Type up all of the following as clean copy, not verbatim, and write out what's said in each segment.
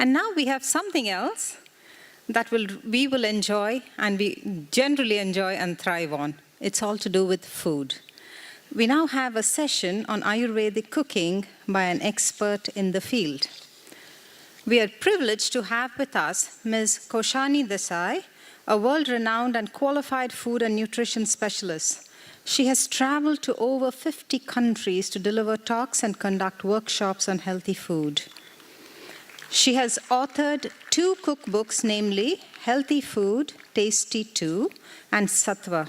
And now we have something else that we will enjoy, and we generally enjoy and thrive on. It's all to do with food. We now have a session on Ayurvedic cooking by an expert in the field. We are privileged to have with us Ms. Kaushani Desai, a world-renowned and qualified food and nutrition specialist. She has traveled to over 50 countries to deliver talks and conduct workshops on healthy food. She has authored 2 cookbooks, namely Healthy Food, Tasty Too, and Sattva.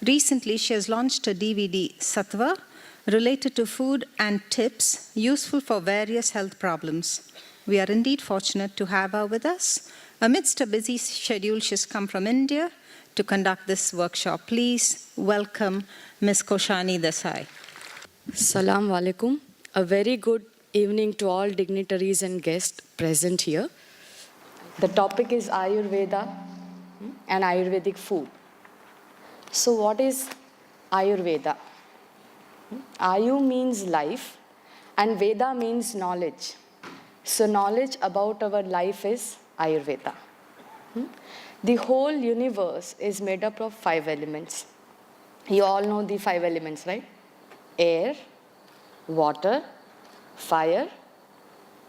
Recently, she has launched a DVD, Sattva, related to food and tips useful for various health problems. We are indeed fortunate to have her with us. Amidst a busy schedule, she's come from India to conduct this workshop. Please welcome Ms. Kaushani Desai. Assalamu alaikum. A very good evening to all dignitaries and guests present here. The topic is Ayurveda and Ayurvedic food. So what is Ayurveda? Ayu means life and Veda means knowledge. So knowledge about our life is Ayurveda. The whole universe is made up of 5 elements. You all know the 5 elements, right? Air, water, fire,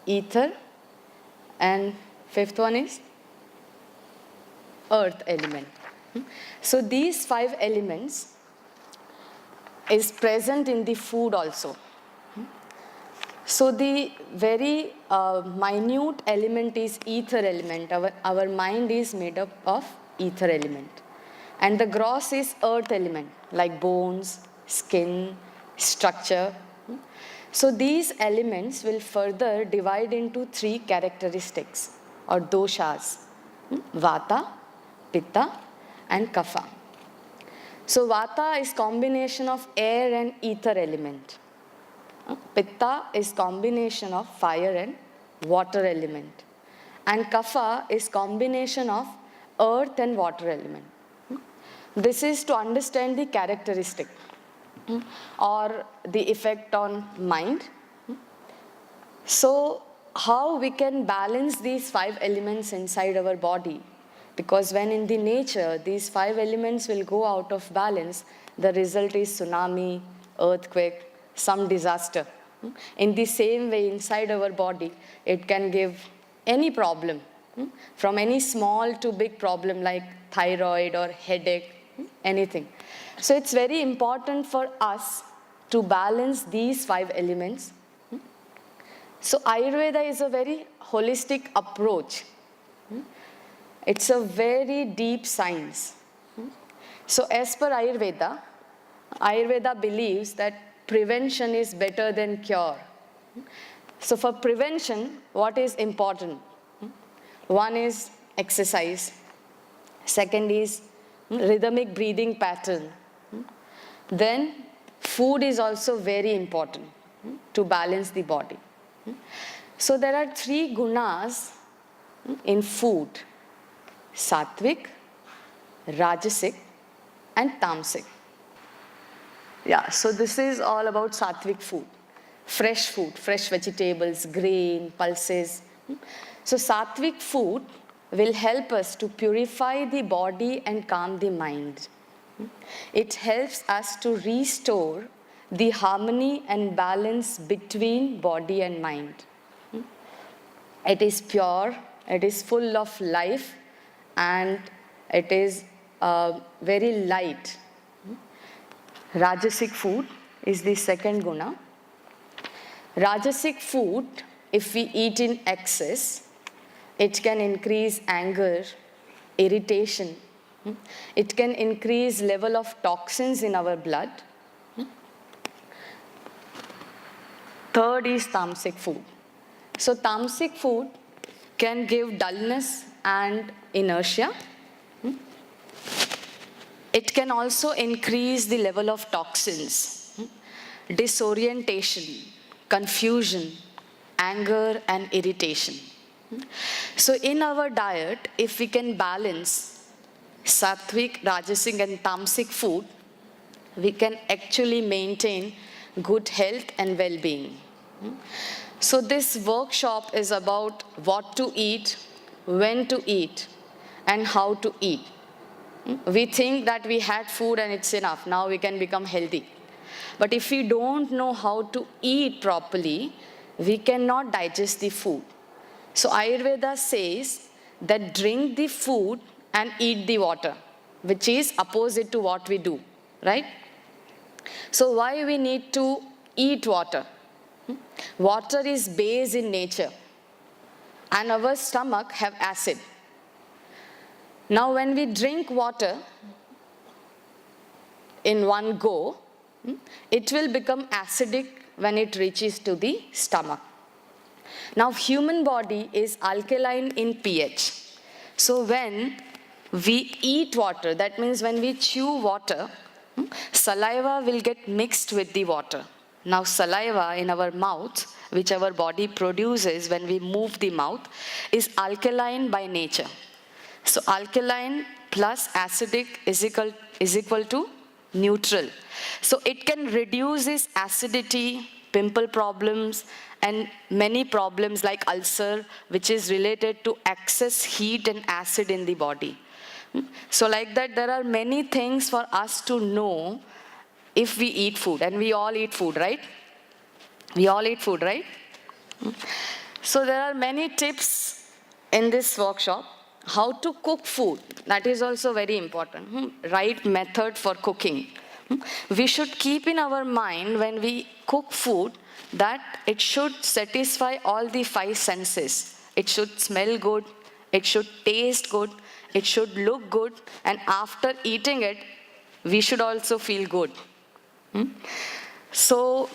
ether, and 5th one is earth element. So these 5 elements is present in the food also. So the very minute element is ether element. Our mind is made up of ether element. And the gross is earth element, like bones, skin, structure. So these elements will further divide into 3 characteristics or doshas, Vata, Pitta, and Kapha. So Vata is combination of air and ether element. Pitta is combination of fire and water element. And Kapha is combination of earth and water element. This is to understand the characteristic or the effect on mind. So how we can balance these 5 elements inside our body? Because when in the nature these 5 elements will go out of balance, the result is tsunami, earthquake, some disaster. In the same way, inside our body, it can give any problem, from any small to big problem like thyroid or headache, anything. So it's very important for us to balance these 5 elements. So Ayurveda is a very holistic approach. It's a very deep science. So as per Ayurveda, Ayurveda believes that prevention is better than cure. So for prevention, what is important? One is exercise. Second is rhythmic breathing pattern. Then food is also very important to balance the body. So there are 3 gunas in food: Sattvic, Rajasic, and Tamasic. Yeah, so this is all about Sattvic food. Fresh food, fresh vegetables, grain, pulses. So Sattvic food will help us to purify the body and calm the mind. It helps us to restore the harmony and balance between body and mind. It is pure, it is full of life, and it is very light. Rajasic food is the second guna. Rajasic food, if we eat in excess, it can increase anger, irritation. It can increase level of toxins in our blood. Third is tamasic food. So tamasic food can give dullness and inertia. It can also increase the level of toxins, disorientation, confusion, anger, and irritation. So in our diet, if we can balance sattvic, rajasic, and tamasic food, we can actually maintain good health and well-being. So this workshop is about what to eat, when to eat, and how to eat. We think that we had food and it's enough, now we can become healthy. But if we don't know how to eat properly, we cannot digest the food. So Ayurveda says that drink the food and eat the water, which is opposite to what we do, right? So why we need to eat water? Water is base in nature, and our stomach have acid. Now when we drink water in one go, it will become acidic when it reaches to the stomach. Now human body is alkaline in pH. So when we eat water, that means when we chew water, saliva will get mixed with the water. Now saliva in our mouth, which our body produces when we move the mouth, is alkaline by nature. So alkaline plus acidic is equal to neutral. So it can reduce this acidity, pimple problems, and many problems like ulcer, which is related to excess heat and acid in the body. So like that, there are many things for us to know if we eat food. And we all eat food, right? We all eat food, right? So there are many tips in this workshop. How to cook food, that is also very important. Right method for cooking. We should keep in our mind when we cook food that it should satisfy all the five senses. It should smell good, it should taste good, it should look good, and after eating it, we should also feel good. So,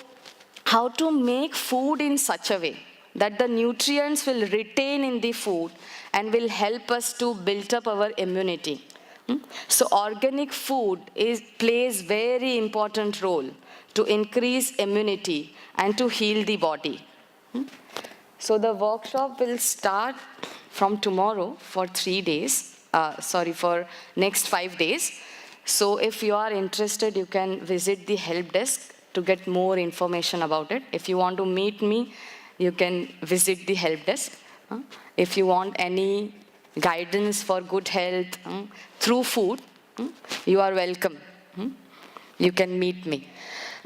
how to make food in such a way that the nutrients will retain in the food and will help us to build up our immunity. So organic food plays very important role to increase immunity and to heal the body. So the workshop will start from tomorrow for 3 days, for next 5 days. So if you are interested, you can visit the help desk to get more information about it. If you want to meet me, you can visit the help desk. If you want any guidance for good health through food, you are welcome. You can meet me.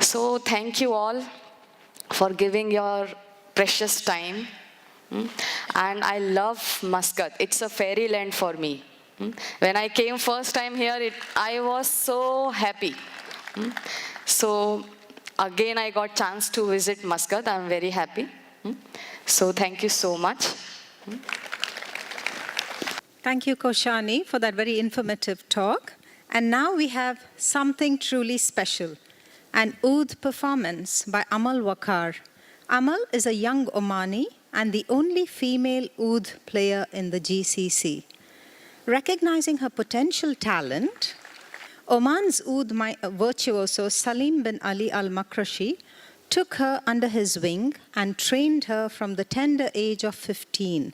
So thank you all for giving your precious time. And I love Muscat. It's a fairyland for me. When I came first time here, I was so happy. So again, I got chance to visit Muscat. I'm very happy. So thank you so much. Thank you, Kaushani, for that very informative talk. And now we have something truly special, an Oud performance by Amal Waqr. Amal is a young Omani and the only female Oud player in the GCC. Recognizing her potential talent, Oman's Oud virtuoso Salim bin Ali al-Makrashi took her under his wing and trained her from the tender age of 15.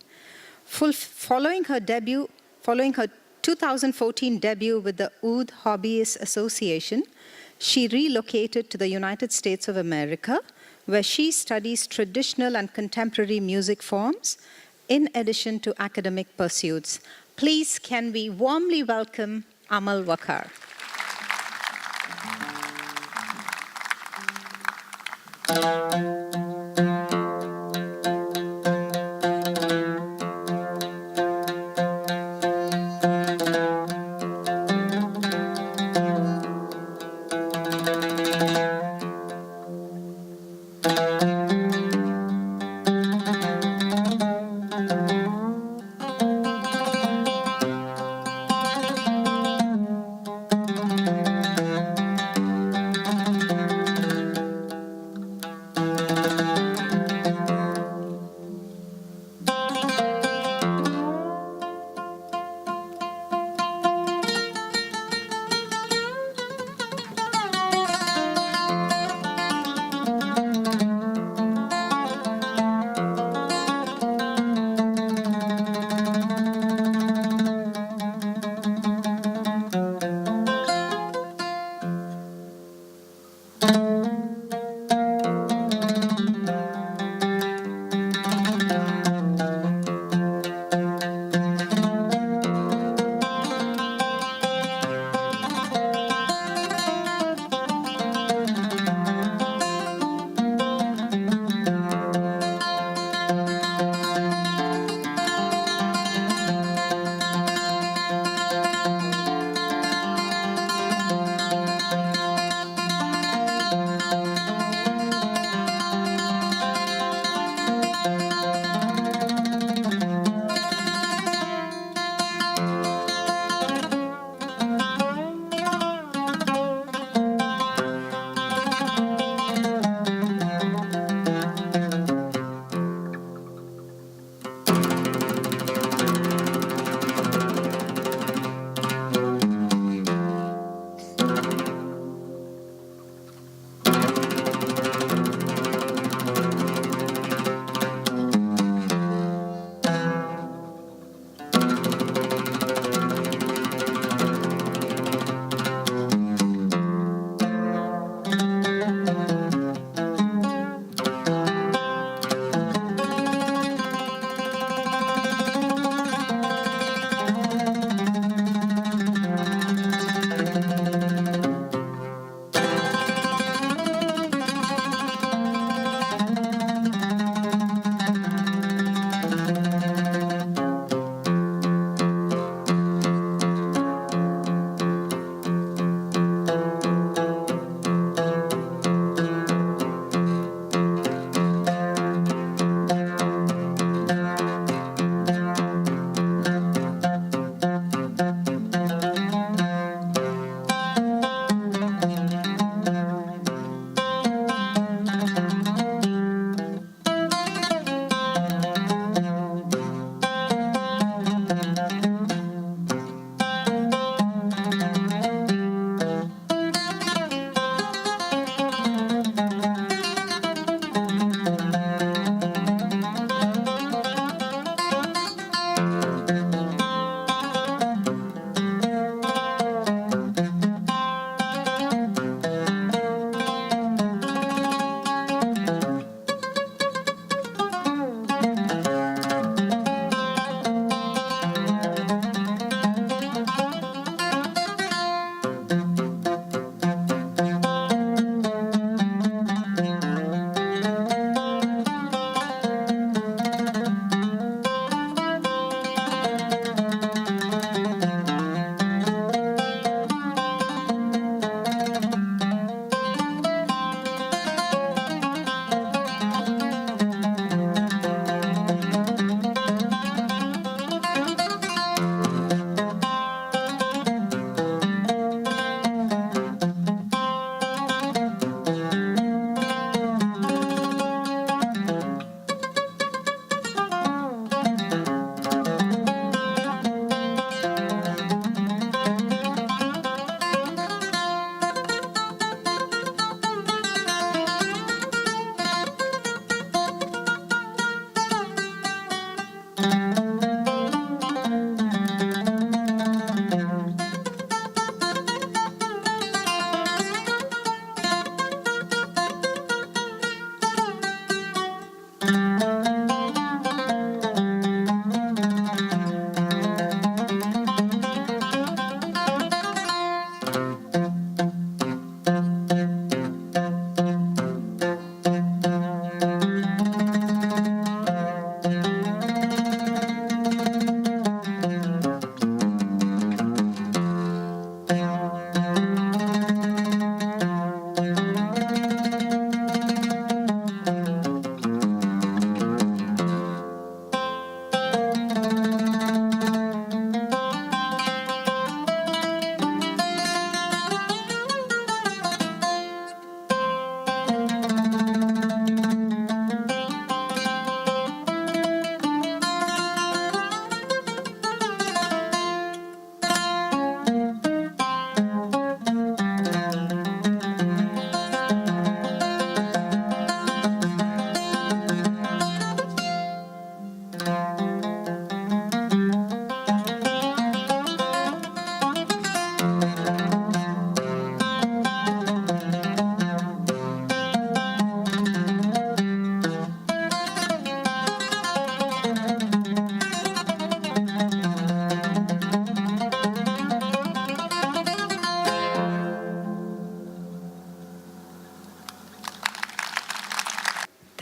Following her 2014 debut with the Oud Hobbyist Association, she relocated to the United States of America, where she studies traditional and contemporary music forms, in addition to academic pursuits. Please, can we warmly welcome Amal Waqr.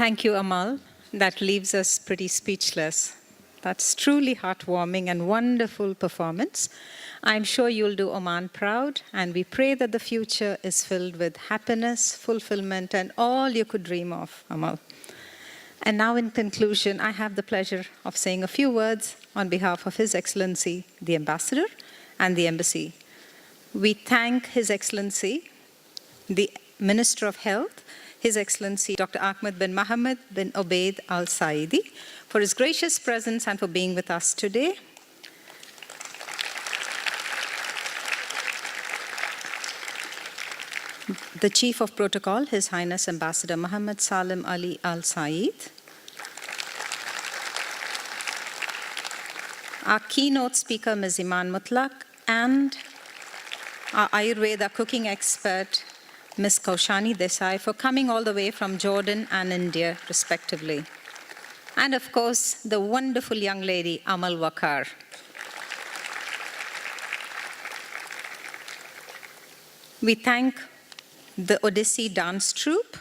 Thank you, Amal. That leaves us pretty speechless. That's truly heartwarming and wonderful performance. I'm sure you'll do Oman proud, and we pray that the future is filled with happiness, fulfillment, and all you could dream of, Amal. And now, in conclusion, I have the pleasure of saying a few words on behalf of His Excellency, the Ambassador, and the Embassy. We thank His Excellency, the Minister of Health, His Excellency Dr. Ahmed bin Mohammed bin Obaid Al Saidi, for his gracious presence and for being with us today. The Chief of Protocol, His Highness Ambassador Muhammad Salim Ali Al Said. Our keynote speaker, Ms. Iman Mutlaq, and our Ayurveda cooking expert, Ms. Kaushani Desai, for coming all the way from Jordan and India, respectively. And of course, the wonderful young lady, Amal Waqr. We thank the Odyssey Dance Troupe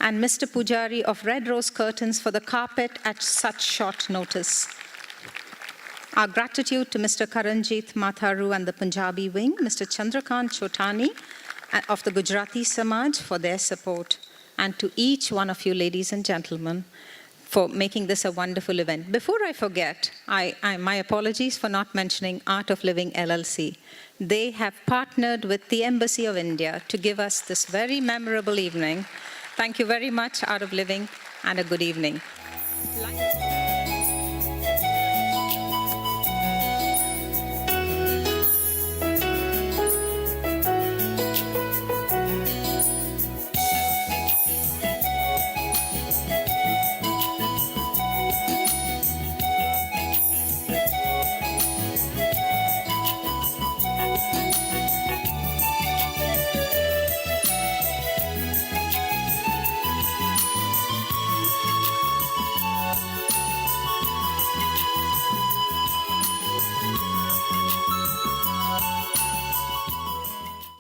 and Mr. Pujari of Red Rose Curtains for the carpet at such short notice. Our gratitude to Mr. Karanjit Matharu and the Punjabi wing, Mr. Chandrakant Chotani of the Gujarati Samaj for their support, and to each one of you, ladies and gentlemen, for making this a wonderful event. Before I forget, my apologies for not mentioning Art of Living LLC. They have partnered with the Embassy of India to give us this very memorable evening. Thank you very much, Art of Living, and a good evening.